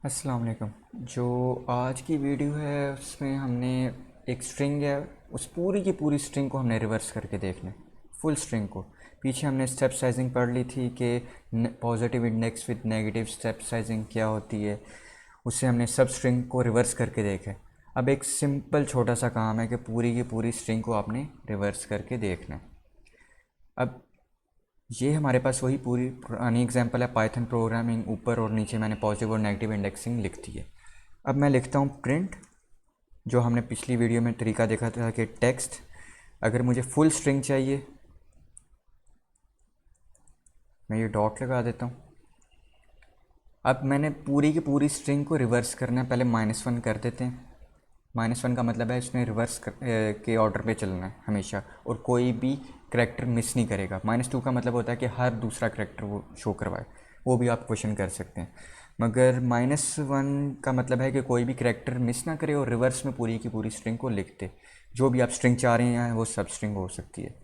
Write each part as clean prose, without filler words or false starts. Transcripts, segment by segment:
अस्सलाम वालेकुम। जो आज की वीडियो है उसमें हमने एक स्ट्रिंग है, उस पूरी की पूरी स्ट्रिंग को हमने रिवर्स करके देखना है, फुल स्ट्रिंग को। पीछे हमने स्टेप साइजिंग पढ़ ली थी कि positive index with negative step sizing क्या होती है, उससे हमने सब स्ट्रिंग को रिवर्स करके देखा है। अब एक सिंपल छोटा सा काम है कि पूरी की पूरी स्ट्रिंग को आपने रिवर्स करके देखना है। अब ये हमारे पास वही पूरी पुरानी एग्जांपल है, पाइथन प्रोग्रामिंग। ऊपर और नीचे मैंने पॉजिटिव और नेगेटिव इंडेक्सिंग लिख दी है। अब मैं लिखता हूँ प्रिंट, जो हमने पिछली वीडियो में तरीका देखा था कि टेक्स्ट। अगर मुझे फुल स्ट्रिंग चाहिए, मैं ये डॉट लगा देता हूँ। अब मैंने पूरी की पूरी स्ट्रिंग को रिवर्स करना है, पहले -1 कर देते हैं। -1 का मतलब है इसमें रिवर्स के ऑर्डर पे चलना है हमेशा, और कोई भी करैक्टर मिस नहीं करेगा। -2 का मतलब होता है कि हर दूसरा करैक्टर वो शो करवाए, वो भी आप क्वेश्चन कर सकते हैं। मगर -1 का मतलब है कि कोई भी करैक्टर मिस ना करे और रिवर्स में पूरी की पूरी स्ट्रिंग को लिख दे। जो भी आप स्ट्रिंग चाह रहे हैं वो सब स्ट्रिंग हो सकती है।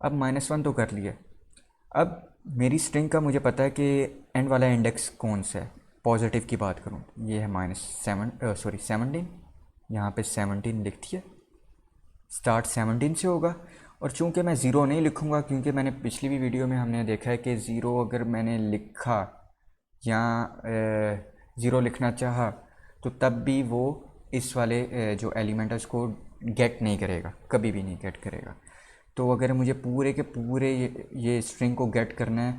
अब -1 तो कर लिया। अब मेरी स्ट्रिंग का मुझे पता है कि एंड वाला इंडेक्स कौन सा है। पॉजिटिव की बात करूँ, ये है -17, यहाँ पे 17 लिख दिया। स्टार्ट 17 से होगा। और चूंकि मैं ज़ीरो नहीं लिखूँगा, क्योंकि मैंने पिछली भी वीडियो में हमने देखा है कि ज़ीरो अगर मैंने लिखा या ज़ीरो लिखना चाहा, तो तब भी वो इस वाले जो एलिमेंट है उसको गेट नहीं करेगा, कभी भी नहीं गेट करेगा। तो अगर मुझे पूरे के पूरे ये स्ट्रिंग को गेट करना है,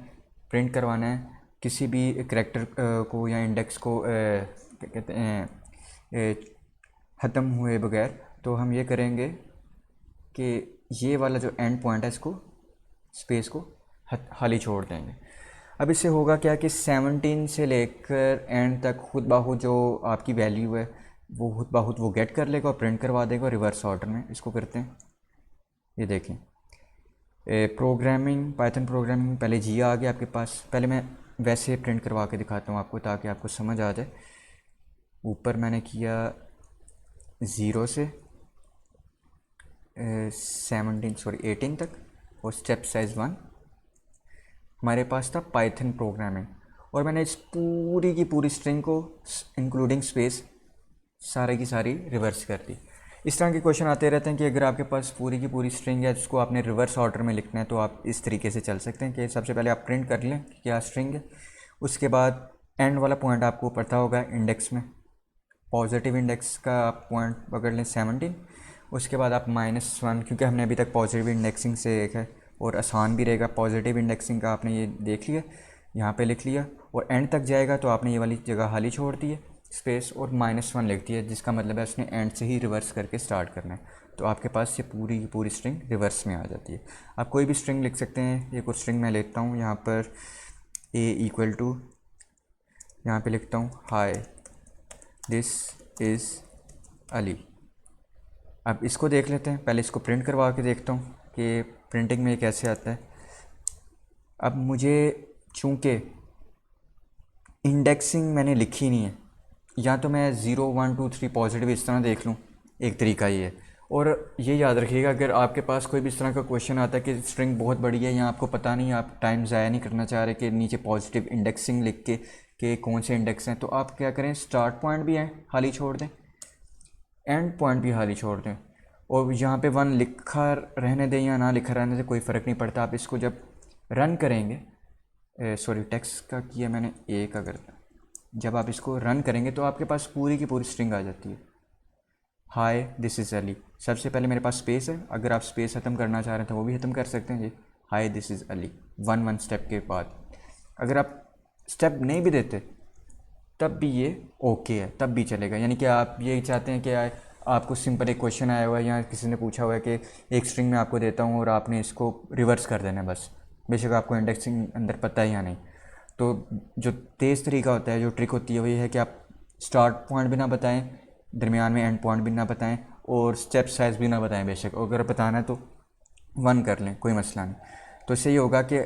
प्रिंट करवाना है किसी भी करैक्टर को या इंडेक्स को क्या कहते हैं, ख़त्म हुए बगैर, तो हम ये करेंगे कि ये वाला जो एंड पॉइंट है इसको, स्पेस को खाली छोड़ देंगे। अब इससे होगा क्या कि 17 से लेकर एंड तक खुद बाखुद जो आपकी वैल्यू है वो खुद बाखुद वो गेट कर लेगा और प्रिंट करवा देगा रिवर्स ऑर्डर में। इसको करते हैं, ये देखें प्रोग्रामिंग, पाइथन प्रोग्रामिंग। पहले जी आ गया आपके पास। पहले मैं वैसे प्रिंट करवा के दिखाता हूँ आपको, ताकि आपको समझ आ जाए। ऊपर मैंने किया 0 से 18 तक, और स्टेप साइज़ 1 हमारे पास था पाइथन प्रोग्रामिंग। और मैंने इस पूरी की पूरी स्ट्रिंग को इंक्लूडिंग स्पेस सारे की सारी रिवर्स कर दी। इस तरह के क्वेश्चन आते रहते हैं कि अगर आपके पास पूरी की पूरी स्ट्रिंग है जिसको आपने रिवर्स ऑर्डर में लिखना है, तो आप इस तरीके से चल सकते हैं कि सबसे पहले आप प्रिंट कर लें कि क्या स्ट्रिंग है। उसके बाद एंड वाला पॉइंट आपको पता होगा इंडेक्स में, पॉजिटिव इंडेक्स का आप पॉइंट पकड़ लें 17। उसके बाद आप -1, क्योंकि हमने अभी तक पॉजिटिव इंडेक्सिंग से देखा है और आसान भी रहेगा। पॉजिटिव इंडेक्सिंग का आपने ये देख लिया, यहाँ पे लिख लिया, और एंड तक जाएगा तो आपने ये वाली जगह खाली छोड़ दी है स्पेस, और -1 लिख दिया, जिसका मतलब है उसने एंड से ही रिवर्स करके स्टार्ट करना है। तो आपके पास ये पूरी की पूरी स्ट्रिंग रिवर्स में आ जाती है। आप कोई भी स्ट्रिंग लिख सकते हैं। एक और स्ट्रिंग मैं लेता हूँ यहाँ पर, A=, यहाँ पे लिखता हूँ हाय दिस इज़ अली। अब इसको देख लेते हैं, पहले इसको प्रिंट करवा के देखता हूँ कि प्रिंटिंग में कैसे आता है। अब मुझे चूँकि इंडेक्सिंग मैंने लिखी नहीं है, या तो मैं 0 1 2 3 पॉजिटिव इस तरह देख लूँ, एक तरीका ये है। और ये याद रखिएगा, अगर आपके पास कोई भी इस तरह का क्वेश्चन आता है कि स्ट्रिंग बहुत बड़ी है या आपको पता नहीं, आप टाइम ज़ाया नहीं करना चाह रहे कि नीचे पॉजिटिव इंडेक्सिंग लिख के कि कौन से इंडेक्स हैं, तो आप क्या करें, स्टार्ट पॉइंट भी है खाली छोड़ दें, एंड पॉइंट भी खाली छोड़ दें, और यहाँ पे 1 लिखा रहने दें या ना लिखा रहने दें, कोई फ़र्क नहीं पड़ता। आप इसको जब रन करेंगे, सॉरी टेक्स्ट का किया मैंने ए का करता, जब आप इसको रन करेंगे तो आपके पास पूरी की पूरी स्ट्रिंग आ जाती है। हाय दिस इज़ अली, सबसे पहले मेरे पास स्पेस है, अगर आप स्पेस ख़त्म करना चाह रहे हैं तो वो भी ख़त्म कर सकते हैं जी। Hi this is Ali, 1 step के बाद। अगर आप स्टेप नहीं भी देते तब भी ये ओके है, तब भी चलेगा। यानी कि आप ये चाहते हैं कि आपको सिंपल एक क्वेश्चन आया हुआ है या किसी ने पूछा हुआ है कि एक स्ट्रिंग में आपको देता हूँ और आपने इसको रिवर्स कर देना है बस, बेशक आपको इंडेक्सिंग अंदर पता है या नहीं। तो जो तेज़ तरीका होता है, जो ट्रिक होती है, वो ये है कि आप स्टार्ट पॉइंट भी ना बताएं, दरमियान में एंड पॉइंट भी ना बताएं, और स्टेप साइज़ भी ना बताएं। बेशक अगर बताना है तो 1 कर लें, कोई मसला नहीं। तो इससे ये होगा कि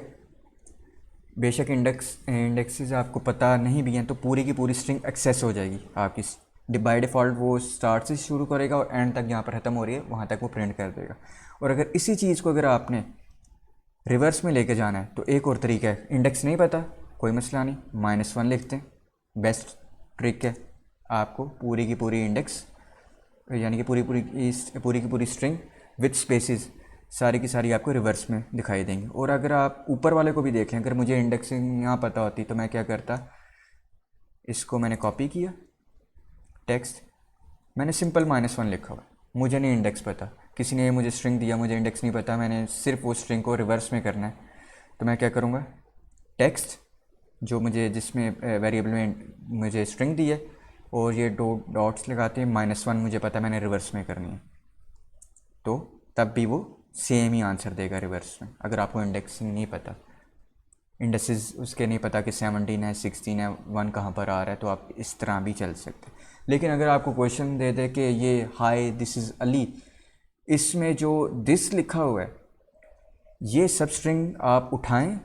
बेशक इंडेक्सेस आपको पता नहीं भी हैं तो पूरी की पूरी स्ट्रिंग एक्सेस हो जाएगी आपकी। बाय डिफ़ॉल्ट वो स्टार्ट से शुरू करेगा और एंड तक जहाँ पर ख़त्म हो रही है वहाँ तक वो प्रिंट कर देगा। और अगर इसी चीज़ को अगर आपने रिवर्स में लेके जाना है तो एक और तरीका है, इंडेक्स नहीं पता कोई मसला नहीं, -1 लिखते हैं, बेस्ट ट्रिक है, आपको पूरी की पूरी इंडेक्स यानी कि पूरी की पूरी स्ट्रिंग विथ स्पेसिस सारी की सारी आपको रिवर्स में दिखाई देंगी। और अगर आप ऊपर वाले को भी देख लें, अगर मुझे इंडेक्सिंग यहाँ पता होती तो मैं क्या करता, इसको मैंने कॉपी किया, टेक्स्ट मैंने सिंपल -1 लिखा हुआ, मुझे नहीं इंडेक्स पता, किसी ने मुझे स्ट्रिंग दिया, मुझे इंडेक्स नहीं पता, मैंने सिर्फ वो स्ट्रिंग को रिवर्स में करना है, तो मैं क्या करूँगा, टेक्स्ट जो मुझे जिसमें वेरिएबल में मुझे स्ट्रिंग दी है और ये डॉट्स लगाते हैं, -1 मुझे पता मैंने रिवर्स में करनी है, तो तब भी वो सेम ही आंसर देगा रिवर्स में। अगर आपको इंडेक्सिंग नहीं पता, इंडेक्सेस उसके नहीं पता कि 17 है 16 है 1 कहाँ पर आ रहा है, तो आप इस तरह भी चल सकते। लेकिन अगर आपको क्वेश्चन दे दे कि ये हाय दिस इज़ अली, इसमें जो दिस लिखा हुआ है ये सब स्ट्रिंग आप उठाएं,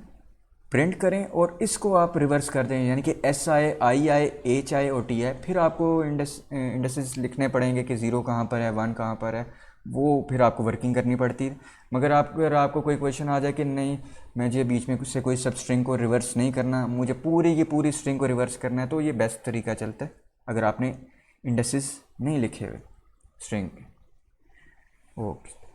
प्रिंट करें और इसको आप रिवर्स कर दें, यानी कि SIIHIOT है, फिर आपको इंडेक्सेस लिखने पड़ेंगे कि 0 कहाँ पर है 1 कहाँ पर है, वो फिर आपको वर्किंग करनी पड़ती है। मगर अगर आपको कोई क्वेश्चन आ जाए कि नहीं मुझे बीच में से कोई सब स्ट्रिंग को रिवर्स नहीं करना, मुझे पूरी की पूरी स्ट्रिंग को रिवर्स करना है, तो ये बेस्ट तरीका चलता है अगर आपने इंडेक्सेस नहीं लिखे हुए स्ट्रिंग के। ओके।